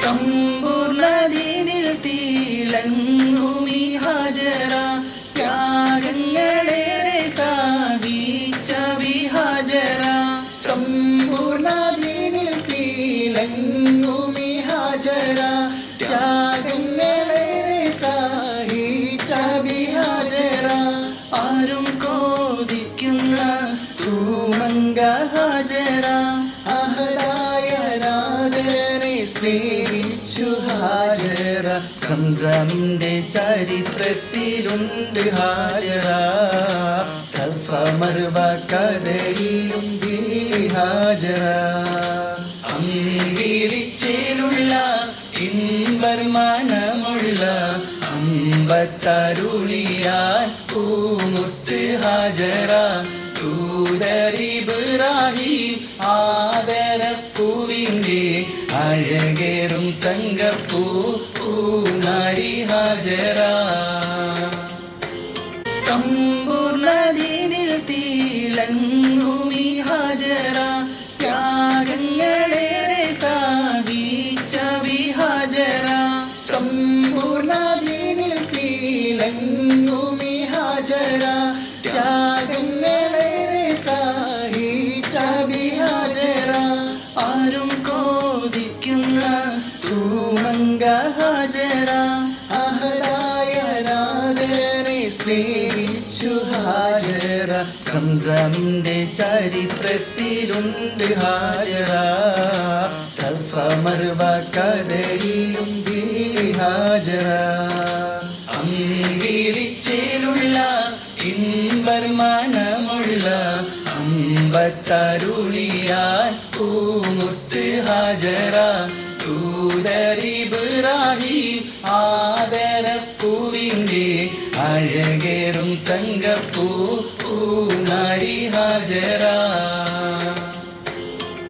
സമ്പൂർണ്ണദീനിൽ തിളങ്ങുമി ഹാജറ ത്യാഗങ്ങളേറെ സാധിച്ച ഹാജറ സമ്പൂർണ്ണദീനിൽ തിളങ്ങുമി ഹാജറ ത്യാഗങ്ങളേറെ സാധിച്ച ഹാജറ ആരും കോതിക്കുന്ന തൂമങ്ക ഹാജറ അഹദായ നാദരെ സേവിച്ചു ഹാജറ സംസമിന്റെ ചരിത്രത്തിലുണ്ട് ഹാജറ സഫ മർവ കഥയിലും ബീവി ഹാജറ അമ്പിളിച്ചേലുള്ള ഇൻവർമാനമുള്ള അമ്പത്തരുളിയാൽ പൂമുത്ത് ഹാജറ ഇബ്രാഹിം ആദരപ്പൂവിൻ്റെ അഴകേറും തങ്കപ്പൂ പൂനാരി ഹാജറ സമ്പൂർണ്ണദീനിൽ തിളങ്ങുമി ഹാജറ ത്യാഗങ്ങളേറെ സാധിച്ച ഹാജറ സമ്പൂർണ്ണദീനിൽ തിളങ്ങുമി ഹാജറ ത്യാഗങ്ങളേറെ സാധിച്ച ഹാജറ ആരും കോതിക്കുന്ന തൂമങ്ക ഹാജറ അഹദായ നാദരെ സേവിച്ചു ഹാജറ സംസമിന്റെ ചരിത്രത്തിലുണ്ട് ഹാജറ സഫ മർവ കഥയിലും ബീവി ഹാജറ അമ്പിളിച്ചേലുള്ള ഇൻവർമാനമുള്ള അമ്പത്തരുളിയാൽ പൂമുത്ത് ഹാജറ ഇബ്രാഹിം ആദരപ്പൂവിൻ്റെ അഴകേറും തങ്കപ്പൂ പൂനാരി ഹാജറ